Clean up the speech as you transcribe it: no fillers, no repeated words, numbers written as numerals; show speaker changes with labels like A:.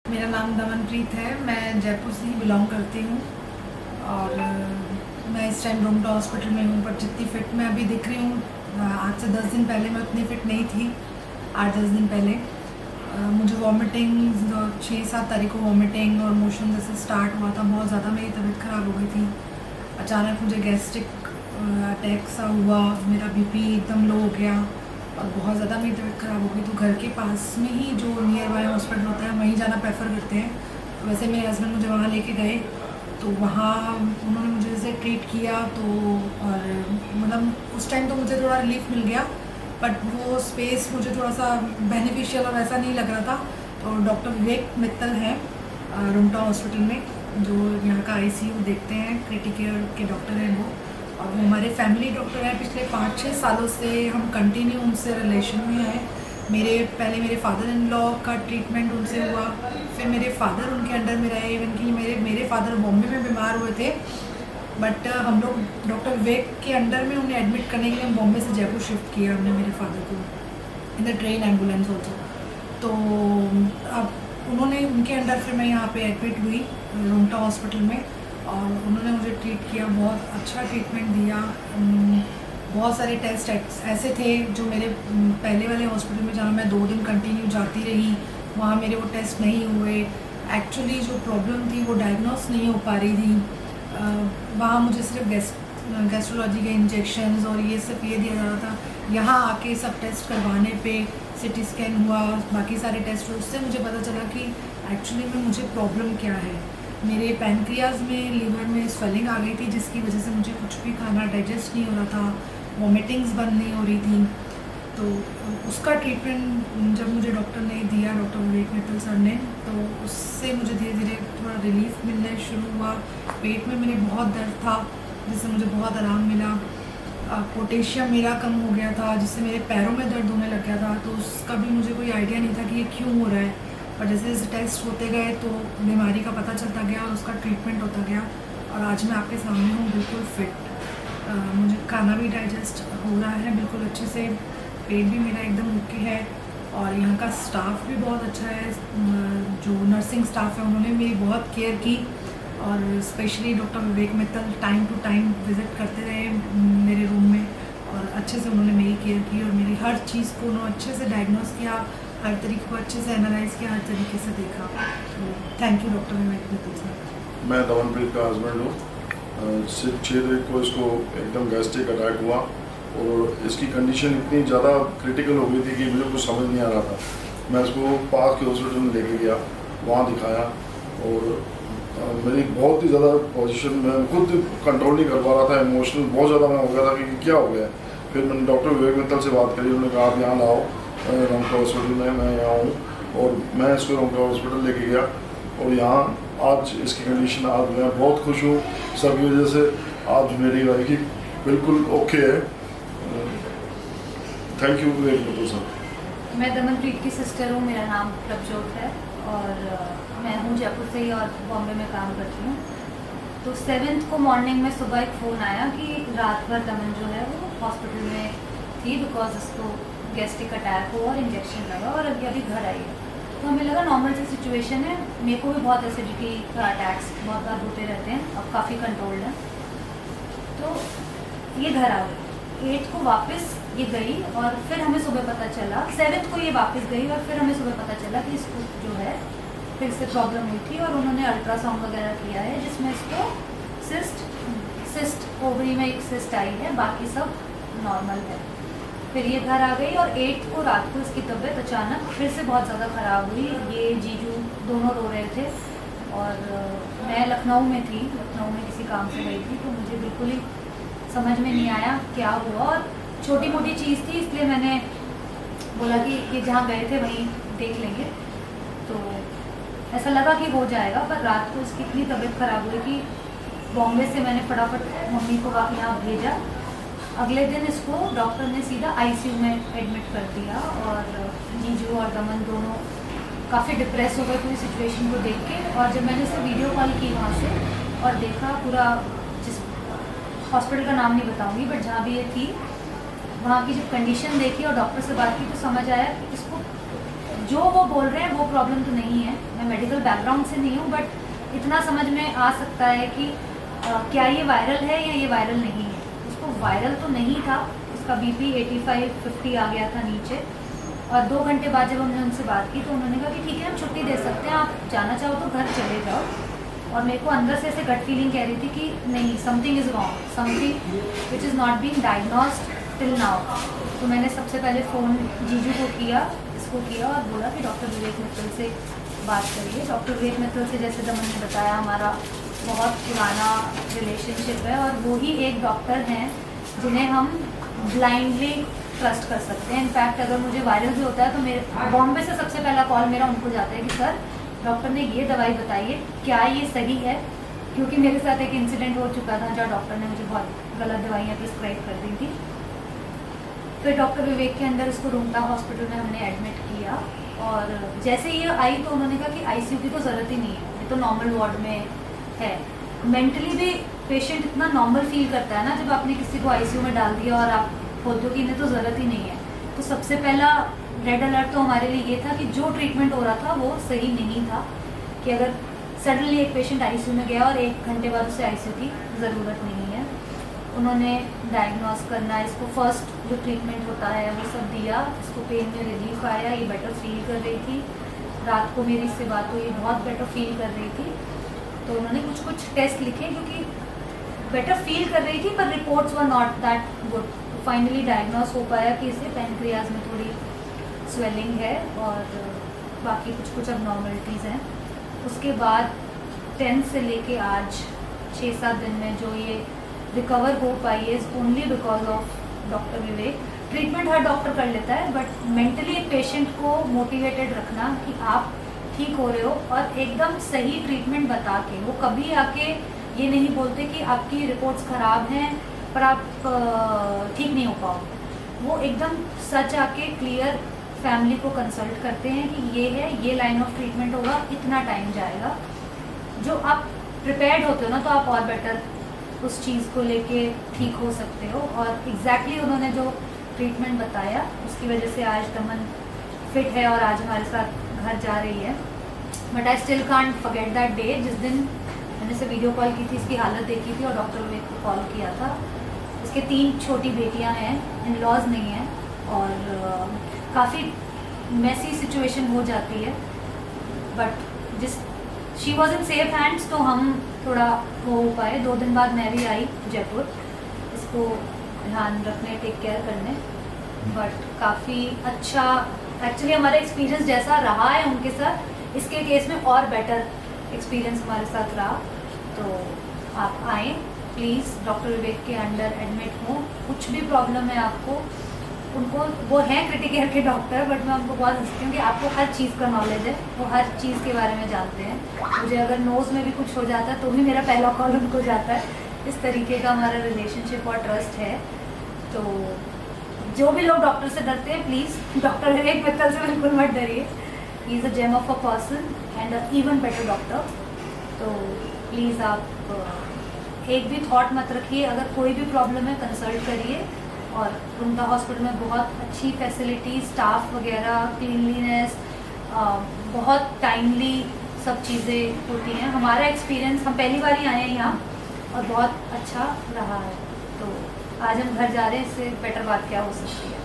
A: मेरा नाम दमनप्रीत है। मैं जयपुर से ही बिलोंग करती हूँ और मैं इस टाइम रोमटा हॉस्पिटल में हूँ। पर जितनी फिट मैं अभी दिख रही हूँ, आज से 10 दिन पहले मैं उतनी फिट नहीं थी। 8-10 दिन पहले मुझे वॉमिटिंग 6-7 तारीख को वॉमिटिंग और मोशन जैसे स्टार्ट हुआ था। बहुत ज़्यादा मेरी तबीयत ख़राब हो गई थी। अचानक मुझे गैस्ट्रिक अटैक सा हुआ, मेरा बीपी एकदम लो हो गया और बहुत ज़्यादा मेरी तबीयत ख़राब हो गई। तो घर के पास में ही जो नियर बाय हॉस्पिटल होता है वहीं जाना प्रेफर करते हैं। तो वैसे मेरे हस्बैंड मुझे वहाँ लेके गए, तो वहाँ उन्होंने मुझे जैसे ट्रीट किया। तो और मतलब उस टाइम तो मुझे थोड़ा रिलीफ मिल गया, बट वो स्पेस मुझे थोड़ा सा बेनिफिशियल और वैसा नहीं लग रहा था। तो डॉक्टर विवेक मित्तल हैं रोमटा हॉस्पिटल में, जो यहाँ का आईसीयू देखते हैं, क्रिटिकल के डॉक्टर हैं वो। और वो हमारे फैमिली डॉक्टर हैं। पिछले 5-6 सालों से हम कंटिन्यू उनसे रिलेशन में हैं। पहले मेरे फादर इन लॉ का ट्रीटमेंट उनसे हुआ, फिर मेरे फादर उनके अंडर में रहे। इवन कि मेरे फादर बॉम्बे में बीमार हुए थे, बट हम लोग डॉक्टर विवेक के अंडर में उन्हें एडमिट करने के लिए हम बॉम्बे से जयपुर शिफ्ट किया हमने मेरे फादर को, in the train ambulance also. तो अब उन्होंने उनके अंडर फिर मैं यहाँ पे एडमिट हुई रोमटा हॉस्पिटल में, और उन्होंने मुझे ट्रीट किया, बहुत अच्छा ट्रीटमेंट दिया। बहुत सारे टेस्ट ऐसे थे जो मेरे पहले वाले हॉस्पिटल में जहाँ मैं 2 दिन कंटिन्यू जाती रही, वहाँ मेरे वो टेस्ट नहीं हुए। एक्चुअली जो प्रॉब्लम थी वो डायग्नोस नहीं हो पा रही थी। वहाँ मुझे सिर्फ गैस्ट्रोलॉजी के इंजेक्शन्स और ये सब ये दिया जा रहा था। यहाँ आके सब टेस्ट करवाने पे सिटी स्कैन हुआ, बाकी सारे टेस्ट हुए, उससे मुझे पता चला कि एक्चुअली में मुझे प्रॉब्लम क्या है। मेरे पैनक्रियाज में, लीवर में स्वेलिंग आ गई थी, जिसकी वजह से मुझे कुछ भी खाना डाइजेस्ट नहीं हो रहा था, वॉमिटिंग्स बंद नहीं हो रही थी। तो उसका ट्रीटमेंट जब मुझे डॉक्टर ने दिया, डॉक्टर विवेक मित्तल सर ने, तो उससे मुझे धीरे धीरे थोड़ा रिलीफ मिलना शुरू हुआ। पेट में मेरे बहुत दर्द था, जिससे मुझे बहुत आराम मिला। पोटेशियम मेरा कम हो गया था, जिससे मेरे पैरों में दर्द होने लग गया था। तो उसका भी मुझे कोई आइडिया नहीं था कि ये क्यों हो रहा है, पर जैसे जैसे टेस्ट होते गए तो बीमारी का पता चलता गया और उसका ट्रीटमेंट होता गया। और आज मैं आपके सामने हूँ बिल्कुल फिट। मुझे खाना भी डाइजेस्ट हो रहा है बिल्कुल अच्छे से, पेट भी मेरा एकदम ओके है। और यहाँ का स्टाफ भी बहुत अच्छा है। जो नर्सिंग स्टाफ है उन्होंने मेरी बहुत केयर की, और specially doctor Vivek Mittal time to time visit करते रहे मेरे रूम में, और अच्छे से उन्होंने मेरी केयर की और मेरी हर चीज़ को उन्होंने अच्छे से डायग्नोस किया, हर तरीके को अच्छे से एनालाइज किया, हर तरीके से देखा। तो thank you doctor Vivek Mittal sir.
B: मैं दमनप्रीत का हस्बैंड हूँ। 6 तारीख को इसको एकदम गैस्ट्रिक अटैक हुआ और इसकी कंडीशन इतनी ज़्यादा क्रिटिकल हो गई थी कि मुझे कुछ समझ नहीं आ रहा था। मैं इसको पास के हॉस्पिटल में लेके गया, वहाँ दिखाया, और मेरी बहुत ही ज़्यादा पोजीशन में खुद कंट्रोल नहीं कर पा रहा था। इमोशनल बहुत ज़्यादा मैं हो गया था कि क्या हो गया। फिर मैंने डॉक्टर विवेक मित्तल से बात करी, उन्होंने कहा आप यहाँ लाओ रोमटा हॉस्पिटल में। मैं यहाँ हूँ और मैं इसको रोमटा हॉस्पिटल लेके गया, और यहाँ आज इसकी कंडीशन, आज मैं बहुत खुश हूँ सबकी वजह से। आज मेरी लड़की बिल्कुल ओके है। Thank you Vivek Mittal sir.
C: मैं दमनप्रीत की सिस्टर हूँ, मेरा नाम प्रभजोत है और मैं हूँ जयपुर से ही और बॉम्बे में काम करती हूँ। तो 7 को मॉर्निंग में सुबह एक फ़ोन आया कि रात भर दमन जो है वो हॉस्पिटल में थी, बिकॉज उसको गैस्ट्रिक अटैक हुआ और इंजेक्शन लगा और अभी घर आई है। तो हमें लगा नॉर्मल सी सिचुएशन है। मेरे को भी बहुत एसिडिटी का अटैक्स बहुत बार होते रहते हैं, अब काफ़ी कंट्रोल्ड है। तो ये घर आ गई, 8 को वापस ये गई, और फिर हमें सुबह पता चला, 7 को ये वापस गई और फिर हमें सुबह पता चला कि इसको जो है फिर से प्रॉब्लम हुई थी, और उन्होंने अल्ट्रासाउंड वगैरह किया है जिसमें इसको सिस्ट ओवरी में एक सिस्ट आई है, बाकी सब नॉर्मल है। फिर ये घर आ गई और 8 को रात को इसकी तबीयत अचानक फिर से बहुत ज़्यादा ख़राब हुई। ये जीजू दोनों रो रहे थे, और मैं लखनऊ में थी, लखनऊ में किसी काम से गई थी, तो मुझे बिल्कुल ही समझ में नहीं आया क्या हुआ। और छोटी मोटी चीज़ थी, इसलिए मैंने बोला कि ये जहाँ गए थे वहीं देख लेंगे। तो ऐसा लगा कि हो जाएगा, पर रात को इसकी इतनी तबीयत ख़राब हुई कि बॉम्बे से मैंने फटाफट मम्मी को यहाँ भेजा। अगले दिन इसको डॉक्टर ने सीधा आईसीयू में एडमिट कर दिया, और जीजू और दमन दोनों काफ़ी डिप्रेस हो गए पूरी सिचुएशन को देख के। और जब मैंने इसे वीडियो कॉल की वहाँ से और देखा पूरा, जिस हॉस्पिटल का नाम नहीं बताऊँगी, बट जहाँ भी ये थी वहाँ की जब कंडीशन देखी और डॉक्टर से बात की, तो समझ आया कि इसको जो वो बोल रहे हैं वो प्रॉब्लम तो नहीं है। मैं मेडिकल बैकग्राउंड से नहीं हूँ, बट इतना समझ में आ सकता है कि क्या ये वायरल है या ये वायरल नहीं है। उसको वायरल तो नहीं था, उसका बीपी 85-50 आ गया था नीचे। और 2 घंटे बाद जब हमने उनसे बात की तो उन्होंने कहा कि ठीक है, हम छुट्टी दे सकते हैं, आप जाना चाहो तो घर चले जाओ। और मेरे को अंदर से ऐसे गट फीलिंग कह रही थी कि नहीं, something is wrong, something which is not been diagnosed till now. तो मैंने सबसे पहले फ़ोन जीजू को किया, इसको किया और बोला कि डॉक्टर विवेक मित्तल से बात करिए। डॉक्टर विवेक मित्तल से, जैसे दमन ने बताया, हमारा बहुत पुराना रिलेशनशिप है और वो ही एक डॉक्टर हैं जिन्हें हम ब्लाइंडली ट्रस्ट कर सकते हैं। इनफैक्ट अगर मुझे वायरल भी होता है तो मेरे बॉम्बे से सबसे पहला कॉल मेरा उनको जाता है कि सर, डॉक्टर ने ये दवाई बताई है, क्या ये सही है? क्योंकि मेरे साथ एक इंसिडेंट हो चुका था जहाँ डॉक्टर ने मुझे बहुत गलत दवाइयाँ प्रिस्क्राइब कर दी थी। फिर डॉक्टर विवेक के अंदर इसको रूमटा हॉस्पिटल में हमने एडमिट किया और जैसे ये आई तो उन्होंने कहा कि आईसीयू की तो ज़रूरत ही नहीं है, ये तो नॉर्मल वार्ड में है। मेंटली भी पेशेंट इतना नॉर्मल फील करता है ना जब आपने किसी को आईसीयू में डाल दिया और आप बोलते हो कि इन्हें तो ज़रूरत ही नहीं है। तो सबसे पहला रेड अलर्ट तो हमारे लिए ये था कि जो ट्रीटमेंट हो रहा था वो सही नहीं था, कि अगर सडनली एक पेशेंट आईसीयू में गया और 1 घंटे बाद उसे आईसीयू की ज़रूरत नहीं है। उन्होंने डायग्नोस करना, इसको फर्स्ट जो ट्रीटमेंट होता है वो सब दिया, इसको पेन में रिलीफ आया, ये बेटर फील कर रही थी। रात को मेरी इससे बात हुई, बहुत बेटर फील कर रही थी। तो उन्होंने कुछ टेस्ट लिखे क्योंकि बेटर फील कर रही थी पर reports were not that good. Finally diagnose हो पाया कि इसे पैनक्रियाज में थोड़ी स्वेलिंग है और बाकी कुछ अबनॉर्मलिटीज़ हैं। उसके बाद 10 से लेके आज 6-7 दिन में जो ये रिकवर हो पाई है is only because of doctor Vivek. Treatment her doctor कर लेता है, बट मेंटली एक पेशेंट को मोटिवेटेड रखना कि आप ठीक हो रहे हो और एकदम सही ट्रीटमेंट बता के, वो कभी आके ये नहीं बोलते कि आपकी रिपोर्ट्स ख़राब हैं पर आप ठीक नहीं हो पाओगे। वो एकदम सच आके क्लियर फैमिली को कंसल्ट करते हैं कि ये है, ये लाइन ऑफ ट्रीटमेंट होगा, इतना टाइम जाएगा। जो आप प्रिपेयर्ड होते हो ना तो आप और बेटर उस चीज़ को लेके ठीक हो सकते हो। और एग्जैक्टली उन्होंने जो ट्रीटमेंट बताया उसकी वजह से आज दमन फिट है और आज हमारे साथ घर जा रही है। But I still can't forget that day जिस दिन मैंने इसे वीडियो कॉल की थी, इसकी हालत देखी थी और डॉक्टर विवेक को कॉल किया था। इसके 3 छोटी बेटियां हैं, इन लॉज नहीं हैं और काफ़ी मैसी सिचुएशन हो जाती है। बट जिस she was in safe hands तो हम थोड़ा हो पाए। 2 दिन बाद मैं भी आई जयपुर इसको ध्यान रखने, टेक केयर करने। बट काफ़ी अच्छा एक्चुअली हमारा एक्सपीरियंस जैसा रहा है उनके साथ, इसके केस में और बेटर एक्सपीरियंस हमारे साथ रहा। तो आप आएँ प्लीज़, डॉक्टर विवेक के अंडर एडमिट हो। कुछ भी प्रॉब्लम है आपको, उनको वो हैं क्रिटिकल के डॉक्टर, बट मैं उनको बहुत हंसती हूँ कि आपको हर चीज़ का नॉलेज है, वो हर चीज़ के बारे में जानते हैं। मुझे अगर नोज़ में भी कुछ हो जाता है तो भी मेरा पहला कॉल उनको जाता है। इस तरीके का हमारा रिलेशनशिप और ट्रस्ट है। तो जो भी लोग डॉक्टर से डरते हैं, प्लीज़ डॉक्टर विवेक मित्तल से बिल्कुल मत डरिए। He is a gem of a person and a even better doctor. तो प्लीज़ आप एक भी थॉट मत रखिए, अगर कोई भी प्रॉब्लम है कंसल्ट करिए। और रूमटा हॉस्पिटल में बहुत अच्छी फैसिलिटी, स्टाफ वगैरह, क्लीनलीनेस, बहुत टाइमली सब चीज़ें होती हैं। हमारा एक्सपीरियंस, हम पहली बार ही आए हैं यहाँ और बहुत अच्छा रहा है। तो आज हम घर जा रहे हैं, इससे बेटर बात क्या हो सकती है।